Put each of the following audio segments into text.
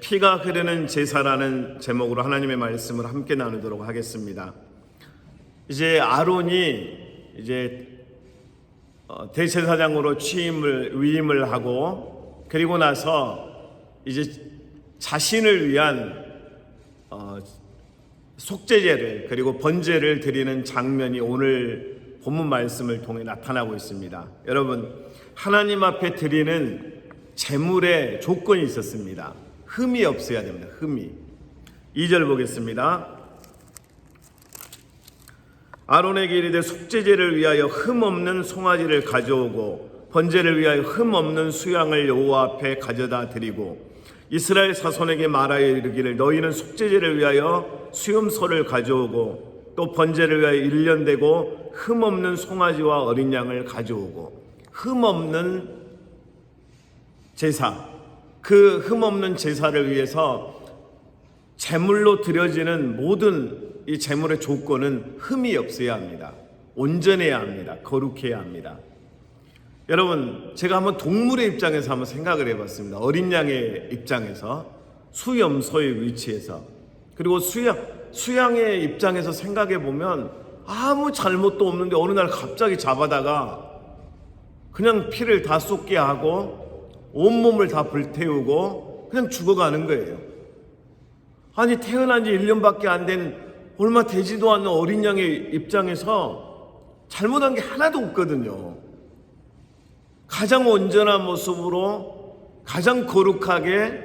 피가 흐르는 제사라는 제목으로 하나님의 말씀을 함께 나누도록 하겠습니다. 이제 아론이 대제사장으로 위임을 하고, 그리고 나서 이제 자신을 위한 속죄제를 그리고 번제를 드리는 장면이 오늘 본문 말씀을 통해 나타나고 있습니다. 여러분, 하나님 앞에 드리는 제물의 조건이 있었습니다. 흠이 없어야 됩니다. 흠이. 2절 보겠습니다. 아론에게 이르되 속죄제를 위하여 흠 없는 송아지를 가져오고 번제를 위하여 흠 없는 수양을 여호와 앞에 가져다 드리고 이스라엘 자손에게 말하여 이르기를 너희는 속죄제를 위하여 수염소를 가져오고 또 번제를 위하여 1년 되고 흠 없는 송아지와 어린 양을 가져오고. 흠 없는 제사, 그 흠 없는 제사를 위해서 제물로 드려지는 모든 이 제물의 조건은 흠이 없어야 합니다. 온전해야 합니다. 거룩해야 합니다. 여러분, 제가 한번 동물의 입장에서 한번 생각을 해봤습니다. 어린 양의 입장에서, 수염소의 위치에서, 그리고 수양의 입장에서 생각해보면 아무 잘못도 없는데 어느 날 갑자기 잡아다가 그냥 피를 다 쏟게 하고 온몸을 다 불태우고 그냥 죽어가는 거예요. 아니, 태어난 지 1년밖에 안 된, 얼마 되지도 않는 어린 양의 입장에서 잘못한 게 하나도 없거든요. 가장 온전한 모습으로 가장 거룩하게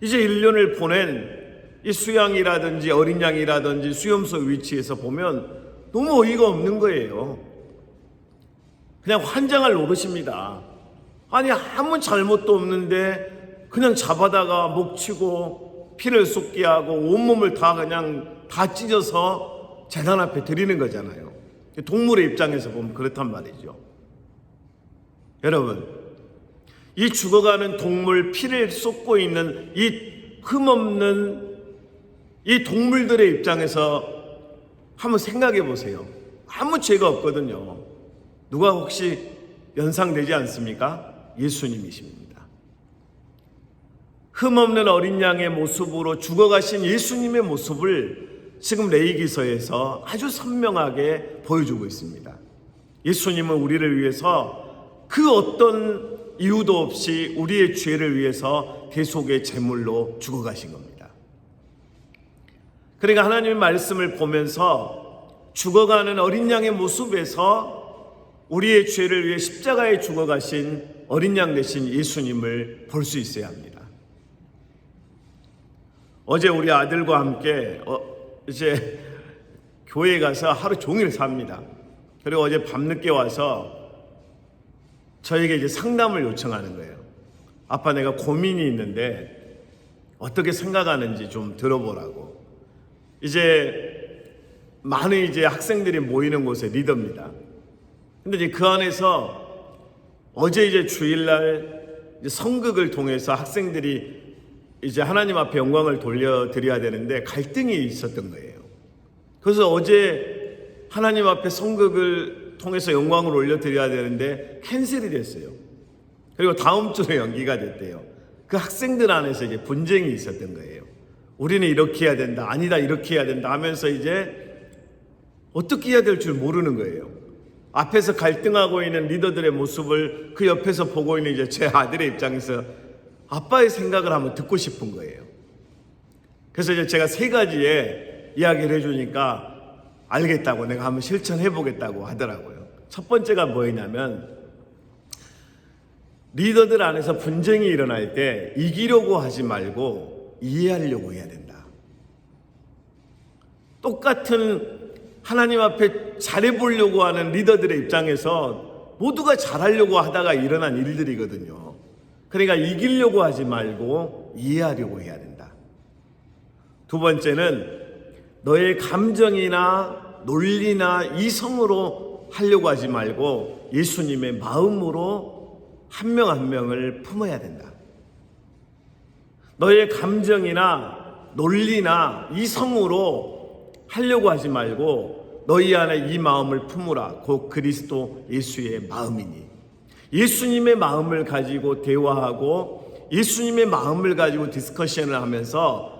이제 1년을 보낸 이 수양이라든지 어린 양이라든지 수염소 위치에서 보면 너무 어이가 없는 거예요. 그냥 환장할 노릇입니다. 아니, 아무 잘못도 없는데 그냥 잡아다가 목치고 피를 쏟게 하고 온몸을 다 그냥 다 찢어서 제단 앞에 드리는 거잖아요. 동물의 입장에서 보면 그렇단 말이죠. 여러분, 이 죽어가는 동물, 피를 쏟고 있는 이 흠없는 이 동물들의 입장에서 한번 생각해 보세요. 아무 죄가 없거든요. 누가 혹시 연상되지 않습니까? 예수님이십니다. 흠없는 어린 양의 모습으로 죽어가신 예수님의 모습을 지금 레위기서에서 아주 선명하게 보여주고 있습니다. 예수님은 우리를 위해서 그 어떤 이유도 없이 우리의 죄를 위해서 대속의 제물로 죽어가신 겁니다. 그러니까 하나님의 말씀을 보면서 죽어가는 어린 양의 모습에서 우리의 죄를 위해 십자가에 죽어가신 어린 양 되신 예수님을 볼 수 있어야 합니다. 어제 우리 아들과 함께 이제 교회에 가서 하루 종일 삽니다. 그리고 어제 밤늦게 와서 저에게 이제 상담을 요청하는 거예요. 아빠, 내가 고민이 있는데 어떻게 생각하는지 좀 들어보라고. 이제 많은 이제 학생들이 모이는 곳의 리더입니다. 근데 이제 그 안에서 어제 이제 주일날 이제 성극을 통해서 학생들이 이제 하나님 앞에 영광을 돌려드려야 되는데 갈등이 있었던 거예요. 그래서 어제 하나님 앞에 성극을 통해서 영광을 올려드려야 되는데 캔슬이 됐어요. 그리고 다음 주로 연기가 됐대요. 그 학생들 안에서 이제 분쟁이 있었던 거예요. 우리는 이렇게 해야 된다, 아니다, 이렇게 해야 된다 하면서 이제 어떻게 해야 될 줄 모르는 거예요. 앞에서 갈등하고 있는 리더들의 모습을 그 옆에서 보고 있는 이제 제 아들의 입장에서 아빠의 생각을 한번 듣고 싶은 거예요. 그래서 이제 제가 3가지의 이야기를 해주니까 알겠다고, 내가 한번 실천해 보겠다고 하더라고요. 첫 번째가 뭐였냐면, 리더들 안에서 분쟁이 일어날 때 이기려고 하지 말고 이해하려고 해야 된다. 똑같은 하나님 앞에 잘해보려고 하는 리더들의 입장에서 모두가 잘하려고 하다가 일어난 일들이거든요. 그러니까 이기려고 하지 말고 이해하려고 해야 된다. 두 번째는 너의 감정이나 논리나 이성으로 하려고 하지 말고 예수님의 마음으로 한 명 한 명을 품어야 된다. 너의 감정이나 논리나 이성으로 하려고 하지 말고 너희 안에 이 마음을 품으라. 곧 그리스도 예수의 마음이니. 예수님의 마음을 가지고 대화하고 예수님의 마음을 가지고 디스커션을 하면서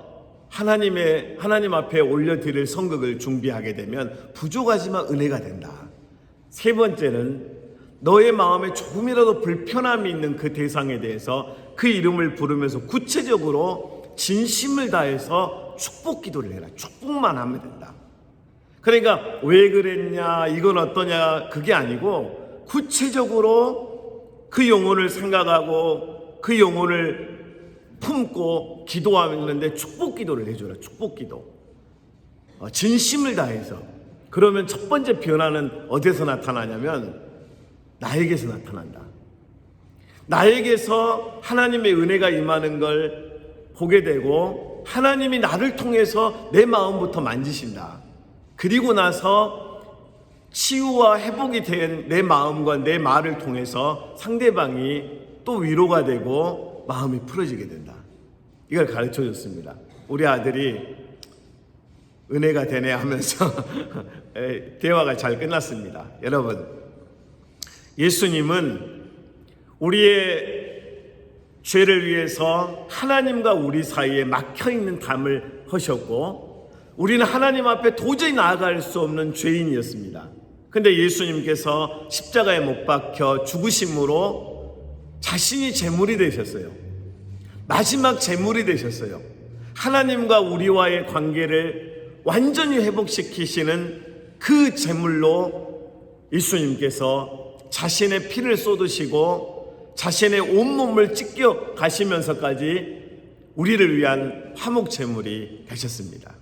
하나님 앞에 올려드릴 성극을 준비하게 되면 부족하지만 은혜가 된다. 세 번째는 너의 마음에 조금이라도 불편함이 있는 그 대상에 대해서 그 이름을 부르면서 구체적으로 진심을 다해서 축복 기도를 해라. 축복만 하면 된다. 그러니까 왜 그랬냐, 이건 어떠냐, 그게 아니고 구체적으로 그 영혼을 생각하고 그 영혼을 품고 기도하는데 축복 기도를 해줘라. 축복 기도. 진심을 다해서. 그러면 첫 번째 변화는 어디서 나타나냐면 나에게서 나타난다. 나에게서 하나님의 은혜가 임하는 걸 보게 되고 하나님이 나를 통해서 내 마음부터 만지신다. 그리고 나서 치유와 회복이 된 내 마음과 내 말을 통해서 상대방이 또 위로가 되고 마음이 풀어지게 된다. 이걸 가르쳐 줬습니다. 우리 아들이 은혜가 되네 하면서 대화가 잘 끝났습니다. 여러분, 예수님은 우리의 죄를 위해서 하나님과 우리 사이에 막혀있는 담을 허셨고 우리는 하나님 앞에 도저히 나아갈 수 없는 죄인이었습니다. 근데 예수님께서 십자가에 못 박혀 죽으심으로 자신이 제물이 되셨어요. 마지막 제물이 되셨어요. 하나님과 우리와의 관계를 완전히 회복시키시는 그 제물로 예수님께서 자신의 피를 쏟으시고 자신의 온몸을 찢겨 가시면서까지 우리를 위한 화목 제물이 되셨습니다.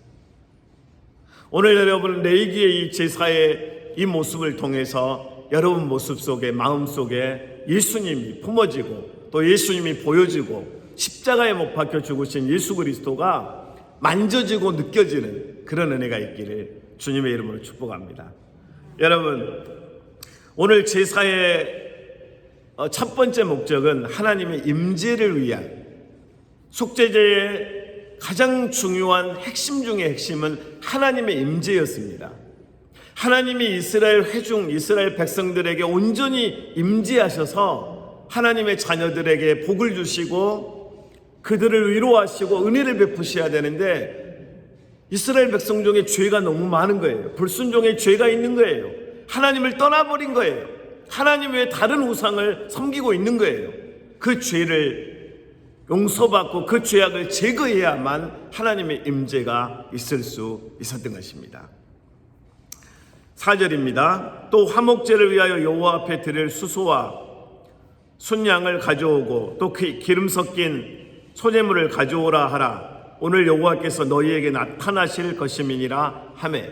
오늘 여러분 레위기의 이 제사의 이 모습을 통해서 여러분 모습 속에, 마음 속에 예수님이 품어지고 또 예수님이 보여지고 십자가에 못 박혀 죽으신 예수 그리스도가 만져지고 느껴지는 그런 은혜가 있기를 주님의 이름으로 축복합니다. 여러분, 오늘 제사의 첫 번째 목적은 하나님의 임재를 위한, 속죄제의 가장 중요한 핵심 중의 핵심은 하나님의 임재였습니다. 하나님이 이스라엘 회중, 이스라엘 백성들에게 온전히 임재하셔서 하나님의 자녀들에게 복을 주시고 그들을 위로하시고 은혜를 베푸셔야 되는데 이스라엘 백성 중에 죄가 너무 많은 거예요. 불순종의 죄가 있는 거예요. 하나님을 떠나버린 거예요. 하나님 외에 다른 우상을 섬기고 있는 거예요. 그 죄를 용서받고 그 죄악을 제거해야만 하나님의 임재가 있을 수 있었던 것입니다. 4절입니다. 또 화목제를 위하여 여호와 앞에 드릴 수소와 순양을 가져오고 또 그 기름 섞인 소제물을 가져오라 하라. 오늘 여호와께서 너희에게 나타나실 것임이니라 하매.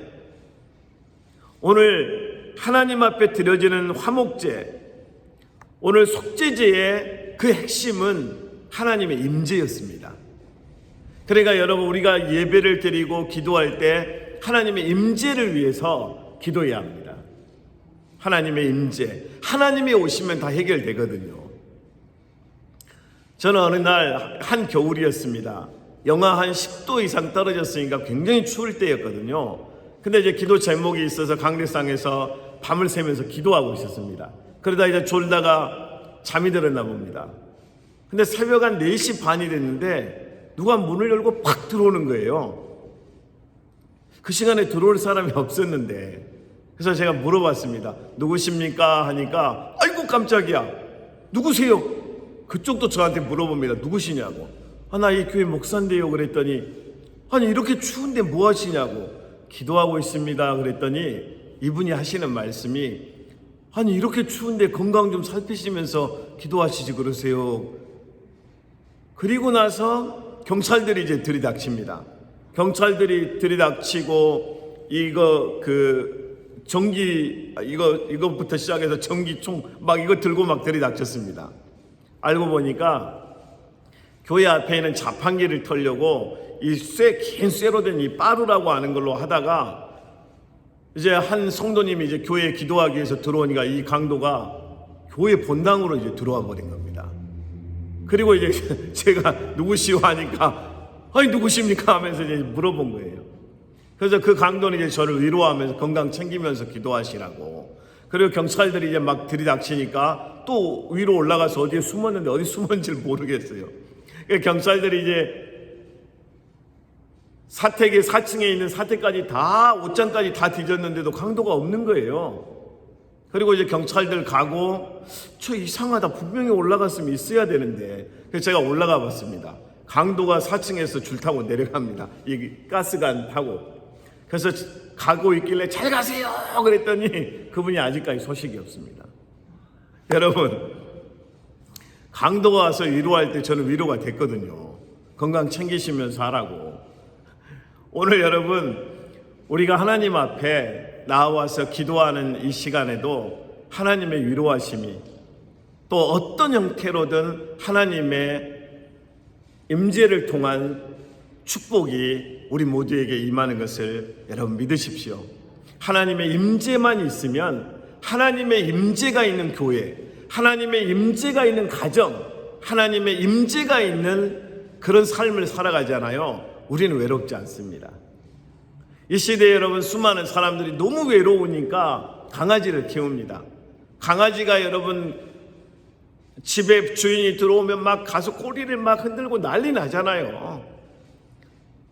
오늘 하나님 앞에 드려지는 화목제, 오늘 속죄제의 그 핵심은 하나님의 임재였습니다. 그러니까 여러분, 우리가 예배를 드리고 기도할 때 하나님의 임재를 위해서 기도해야 합니다. 하나님의 임재, 하나님이 오시면 다 해결되거든요. 저는 어느 날 한 겨울이었습니다. 영하 한 10도 이상 떨어졌으니까 굉장히 추울 때였거든요. 근데 이제 기도 제목이 있어서 강대상에서 밤을 새면서 기도하고 있었습니다. 그러다 이제 졸다가 잠이 들었나 봅니다. 근데 새벽 한 4시 반이 됐는데 누가 문을 열고 팍 들어오는 거예요. 그 시간에 들어올 사람이 없었는데, 그래서 제가 물어봤습니다. 누구십니까? 하니까 아이고 깜짝이야, 누구세요? 그쪽도 저한테 물어봅니다. 누구시냐고. 나 이 교회 목사인데요. 그랬더니 아니 이렇게 추운데 뭐 하시냐고. 기도하고 있습니다. 그랬더니 이분이 하시는 말씀이, 아니 이렇게 추운데 건강 좀 살피시면서 기도하시지 그러세요. 그리고 나서 경찰들이 이제 들이닥칩니다. 경찰들이 들이닥치고 이거부터 시작해서 전기총 막 이거 들고 막 들이닥쳤습니다. 알고 보니까 교회 앞에 있는 자판기를 털려고 긴 쇠로 된 이 빠루라고 하는 걸로 하다가 이제 한 성도님이 이제 교회에 기도하기 위해서 들어오니까 이 강도가 교회 본당으로 이제 들어와 버린 겁니다. 그리고 이제 제가 누구시오 하니까 아니 누구십니까 하면서 이제 물어본 거예요. 그래서 그 강도는 이제 저를 위로하면서 건강 챙기면서 기도하시라고. 그리고 경찰들이 이제 막 들이닥치니까 또 위로 올라가서 어디에 숨었는데 어디 숨었는지를 모르겠어요. 경찰들이 이제 사택의 4층에 있는 사택까지 다 옷장까지 다 뒤졌는데도 강도가 없는 거예요. 그리고 이제 경찰들 가고 저 이상하다, 분명히 올라갔으면 있어야 되는데. 그래서 제가 올라가 봤습니다. 강도가 4층에서 줄 타고 내려갑니다. 이 가스관 타고. 그래서 가고 있길래 잘 가세요 그랬더니 그분이 아직까지 소식이 없습니다. 여러분, 강도가 와서 위로할 때 저는 위로가 됐거든요. 건강 챙기시면서 하라고. 오늘 여러분, 우리가 하나님 앞에 나와서 기도하는 이 시간에도 하나님의 위로하심이, 또 어떤 형태로든 하나님의 임재를 통한 축복이 우리 모두에게 임하는 것을 여러분 믿으십시오. 하나님의 임재만 있으면, 하나님의 임재가 있는 교회, 하나님의 임재가 있는 가정, 하나님의 임재가 있는 그런 삶을 살아가잖아요. 우리는 외롭지 않습니다. 이 시대에 여러분, 수많은 사람들이 너무 외로우니까 강아지를 키웁니다. 강아지가 여러분 집에 주인이 들어오면 막 가서 꼬리를 막 흔들고 난리 나잖아요.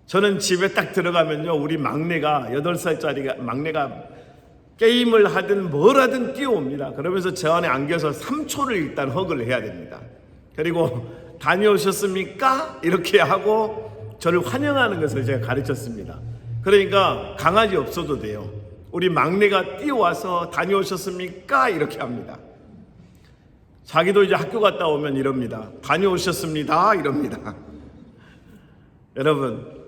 저는 집에 딱 들어가면요, 우리 막내가 8살짜리 막내가 게임을 하든 뭘 하든 뛰어옵니다. 그러면서 저 안에 안겨서 3초를 일단 허그를 해야 됩니다. 그리고 다녀오셨습니까? 이렇게 하고 저를 환영하는 것을 제가 가르쳤습니다. 그러니까 강아지 없어도 돼요. 우리 막내가 뛰어와서 다녀오셨습니까? 이렇게 합니다. 자기도 이제 학교 갔다 오면 이럽니다. 다녀오셨습니다. 이럽니다. 여러분,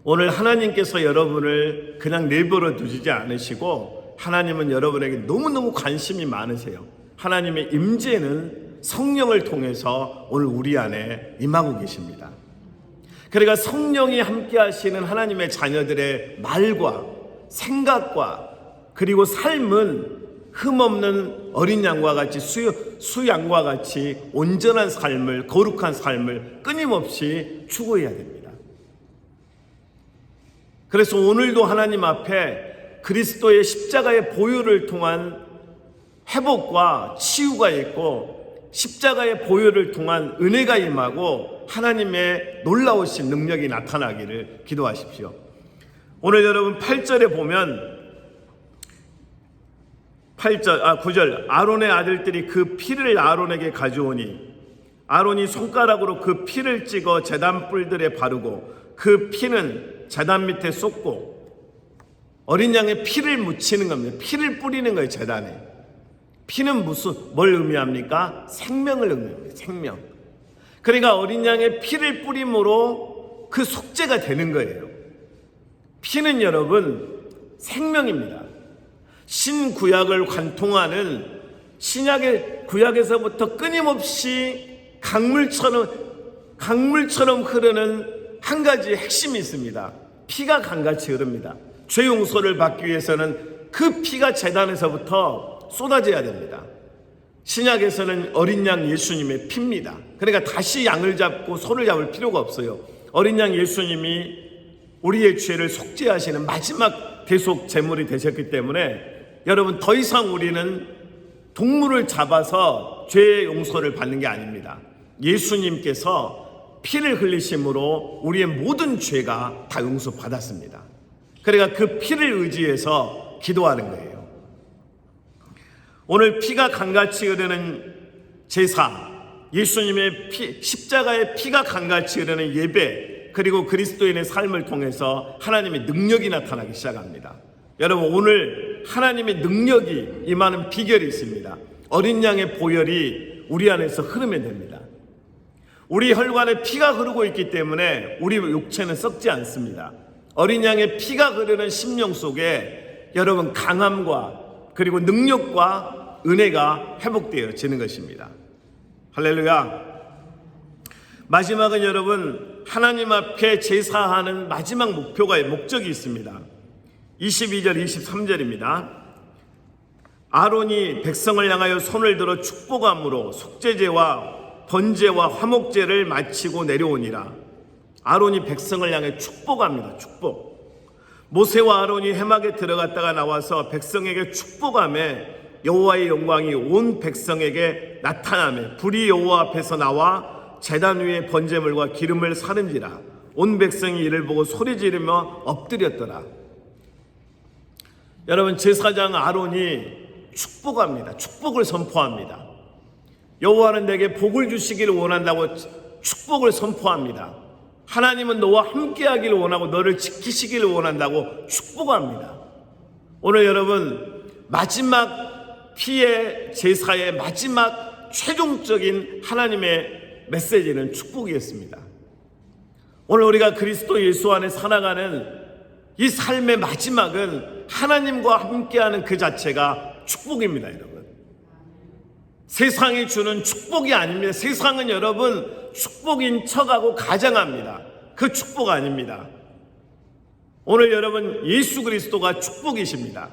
오늘 하나님께서 여러분을 그냥 내버려 두시지 않으시고 하나님은 여러분에게 너무너무 관심이 많으세요. 하나님의 임재는 성령을 통해서 오늘 우리 안에 임하고 계십니다. 그러니까 성령이 함께 하시는 하나님의 자녀들의 말과 생각과 그리고 삶은 흠없는 어린 양과 같이 수양과 같이 온전한 삶을, 거룩한 삶을 끊임없이 추구해야 됩니다. 그래서 오늘도 하나님 앞에 그리스도의 십자가의 보혈을 통한 회복과 치유가 있고, 십자가의 보혈을 통한 은혜가 임하고 하나님의 놀라우신 능력이 나타나기를 기도하십시오. 오늘 여러분 8절에 보면 9절, 아론의 아들들이 그 피를 아론에게 가져오니 아론이 손가락으로 그 피를 찍어 제단 뿔들에 바르고 그 피는 제단 밑에 쏟고, 어린 양의 피를 묻히는 겁니다. 피를 뿌리는 거예요. 제단에. 피는 뭘 의미합니까? 생명을 의미합니다. 생명. 그러니까 어린 양의 피를 뿌림으로 그 속죄가 되는 거예요. 피는 여러분 생명입니다. 신구약을 관통하는 구약에서부터 끊임없이 강물처럼 흐르는 한 가지 핵심이 있습니다. 피가 강같이 흐릅니다. 죄 용서를 받기 위해서는 그 피가 제단에서부터 쏟아져야 됩니다. 신약에서는 어린 양 예수님의 피입니다. 그러니까 다시 양을 잡고 소를 잡을 필요가 없어요. 어린 양 예수님이 우리의 죄를 속죄하시는 마지막 대속 제물이 되셨기 때문에 여러분, 더 이상 우리는 동물을 잡아서 죄의 용서를 받는 게 아닙니다. 예수님께서 피를 흘리심으로 우리의 모든 죄가 다 용서받았습니다. 그러니까 그 피를 의지해서 기도하는 거예요. 오늘 피가 강같이 흐르는 제사, 예수님의 십자가의 피가 강같이 흐르는 예배, 그리고 그리스도인의 삶을 통해서 하나님의 능력이 나타나기 시작합니다. 여러분, 오늘 하나님의 능력이 임하는 비결이 있습니다. 어린 양의 보혈이 우리 안에서 흐르면 됩니다. 우리 혈관에 피가 흐르고 있기 때문에 우리 육체는 썩지 않습니다. 어린 양의 피가 흐르는 심령 속에 여러분 강함과 그리고 능력과 은혜가 회복되어지는 것입니다. 할렐루야. 마지막은 여러분, 하나님 앞에 제사하는 마지막 목적이 있습니다. 22절 23절입니다. 아론이 백성을 향하여 손을 들어 축복함으로 속죄제와 번제와 화목제를 마치고 내려오니라. 아론이 백성을 향해 축복합니다. 축복. 모세와 아론이 회막에 들어갔다가 나와서 백성에게 축복하며 여호와의 영광이 온 백성에게 나타나며 불이 여호와 앞에서 나와 제단 위에 번제물과 기름을 사른지라 온 백성이 이를 보고 소리 지르며 엎드렸더라. 여러분, 제사장 아론이 축복합니다. 축복을 선포합니다. 여호와는 내게 복을 주시기를 원한다고 축복을 선포합니다. 하나님은 너와 함께하기를 원하고 너를 지키시기를 원한다고 축복합니다. 오늘 여러분, 마지막 피의 제사의 마지막 최종적인 하나님의 메시지는 축복이었습니다. 오늘 우리가 그리스도 예수 안에 살아가는 이 삶의 마지막은 하나님과 함께하는 그 자체가 축복입니다. 여러분, 세상이 주는 축복이 아닙니다. 세상은 여러분 축복인 척하고 가장합니다. 그 축복 아닙니다. 오늘 여러분, 예수 그리스도가 축복이십니다.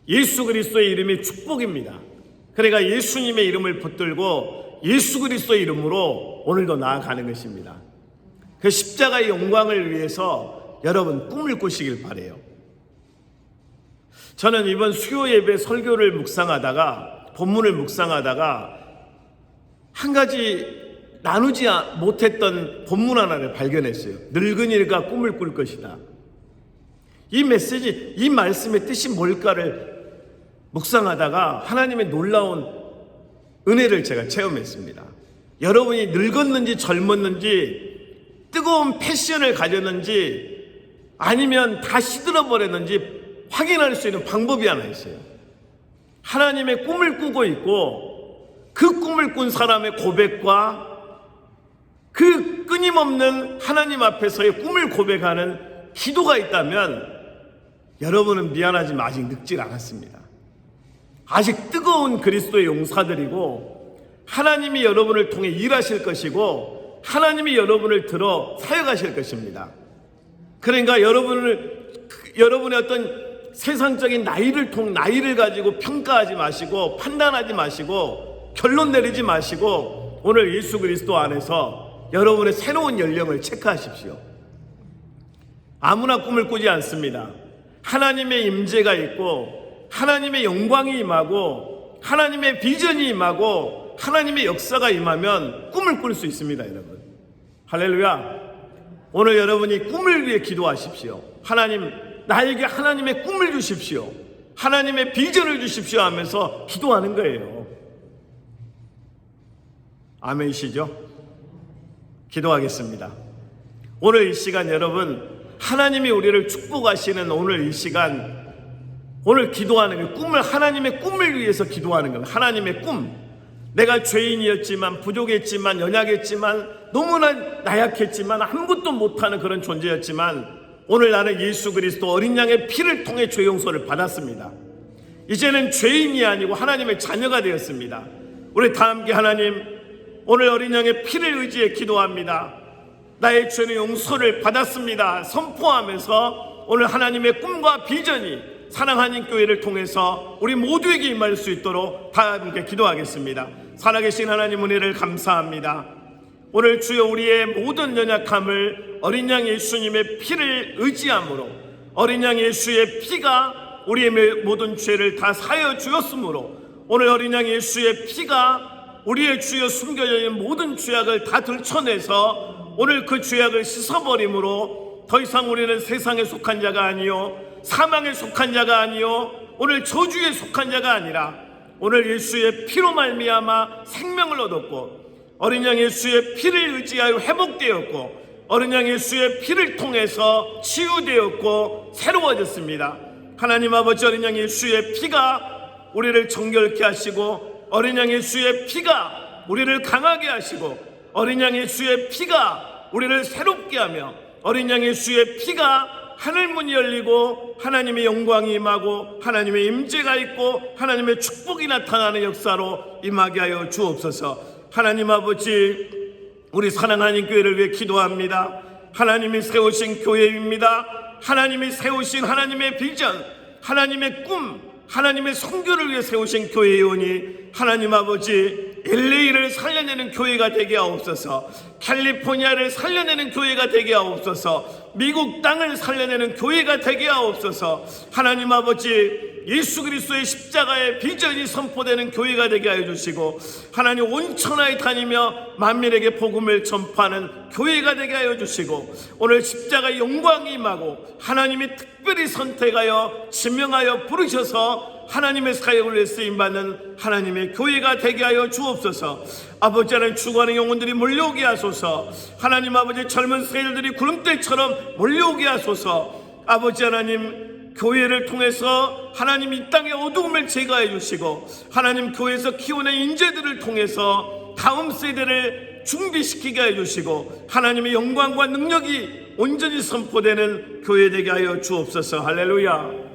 예수 그리스도의 이름이 축복입니다. 그러니까 예수님의 이름을 붙들고 예수 그리스도의 이름으로 오늘도 나아가는 것입니다. 그 십자가의 영광을 위해서 여러분 꿈을 꾸시길 바라요. 저는 이번 수요 예배 설교를 묵상하다가, 본문을 묵상하다가 한 가지 나누지 못했던 본문 하나를 발견했어요. 늙은이가 꿈을 꿀 것이다. 이 메시지, 이 말씀의 뜻이 뭘까를 묵상하다가 하나님의 놀라운 은혜를 제가 체험했습니다. 여러분이 늙었는지 젊었는지, 뜨거운 패션을 가졌는지 아니면 다 시들어버렸는지 확인할 수 있는 방법이 하나 있어요. 하나님의 꿈을 꾸고 있고 그 꿈을 꾼 사람의 고백과 그 끊임없는 하나님 앞에서의 꿈을 고백하는 기도가 있다면 여러분은 미안하지만 아직 늙질 않았습니다. 아직 뜨거운 그리스도의 용사들이고 하나님이 여러분을 통해 일하실 것이고 하나님이 여러분을 들어 사역하실 것입니다. 그러니까 여러분의 어떤 세상적인 나이를 가지고 평가하지 마시고 판단하지 마시고 결론 내리지 마시고 오늘 예수 그리스도 안에서 여러분의 새로운 연령을 체크하십시오. 아무나 꿈을 꾸지 않습니다. 하나님의 임재가 있고 하나님의 영광이 임하고 하나님의 비전이 임하고 하나님의 역사가 임하면 꿈을 꿀 수 있습니다. 여러분, 할렐루야. 오늘 여러분이 꿈을 위해 기도하십시오. 하나님, 나에게 하나님의 꿈을 주십시오. 하나님의 비전을 주십시오 하면서 기도하는 거예요. 아멘이시죠? 기도하겠습니다. 오늘 이 시간 여러분, 하나님이 우리를 축복하시는 오늘 이 시간, 오늘 기도하는 꿈을, 하나님의 꿈을 위해서 기도하는 겁니다. 하나님의 꿈. 내가 죄인이었지만, 부족했지만, 연약했지만, 너무나 나약했지만, 아무것도 못하는 그런 존재였지만 오늘 나는 예수 그리스도 어린 양의 피를 통해 죄 용서를 받았습니다. 이제는 죄인이 아니고 하나님의 자녀가 되었습니다. 우리 다 함께 하나님, 오늘 어린 양의 피를 의지해 기도합니다. 나의 죄는 용서를 받았습니다 선포하면서 오늘 하나님의 꿈과 비전이 사랑하는 교회를 통해서 우리 모두에게 임할 수 있도록 다 함께 기도하겠습니다. 살아계신 하나님 은혜를 감사합니다. 오늘 주여 우리의 모든 연약함을 어린 양 예수님의 피를 의지함으로, 어린 양 예수의 피가 우리의 모든 죄를 다 사여 주었으므로 오늘 어린 양 예수의 피가 우리의 주여 숨겨져 있는 모든 죄악을 다 들춰내서 오늘 그 죄악을 씻어버림으로 더 이상 우리는 세상에 속한 자가 아니요 사망에 속한 자가 아니요 오늘 저주에 속한 자가 아니라 오늘 예수의 피로 말미암아 생명을 얻었고 어린 양 예수의 피를 의지하여 회복되었고 어린 양 예수의 피를 통해서 치유되었고 새로워졌습니다. 하나님 아버지, 어린 양 예수의 피가 우리를 정결케 하시고 어린 양 예수의 피가 우리를 강하게 하시고 어린 양 예수의 피가 우리를 새롭게 하며 어린 양 예수의 피가 하늘문이 열리고 하나님의 영광이 임하고 하나님의 임재가 있고 하나님의 축복이 나타나는 역사로 임하게 하여 주옵소서. 하나님 아버지, 우리 사랑하는 교회를 위해 기도합니다. 하나님이 세우신 교회입니다. 하나님이 세우신 하나님의 비전, 하나님의 꿈, 하나님의 선교를 위해 세우신 교회이오니 하나님 아버지, LA를 살려내는 교회가 되게 하옵소서. 캘리포니아를 살려내는 교회가 되게 하옵소서. 미국 땅을 살려내는 교회가 되게 하옵소서. 하나님 아버지, 예수 그리스도의 십자가의 비전이 선포되는 교회가 되게 하여 주시고, 하나님 온 천하에 다니며 만민에게 복음을 전파하는 교회가 되게 하여 주시고, 오늘 십자가의 영광이 임하고 하나님이 특별히 선택하여 지명하여 부르셔서 하나님의 사역을 위해 쓰임받는 하나님의 교회가 되게 하여 주옵소서. 아버지 하나님, 죽어가는 영혼들이 몰려오게 하소서. 하나님 아버지, 젊은 세일들이 구름대처럼 몰려오게 하소서. 아버지 하나님, 교회를 통해서 하나님 이 땅의 어두움을 제거해 주시고, 하나님 교회에서 키우는 인재들을 통해서 다음 세대를 준비시키게 해주시고, 하나님의 영광과 능력이 온전히 선포되는 교회 되게 하여 주옵소서. 할렐루야.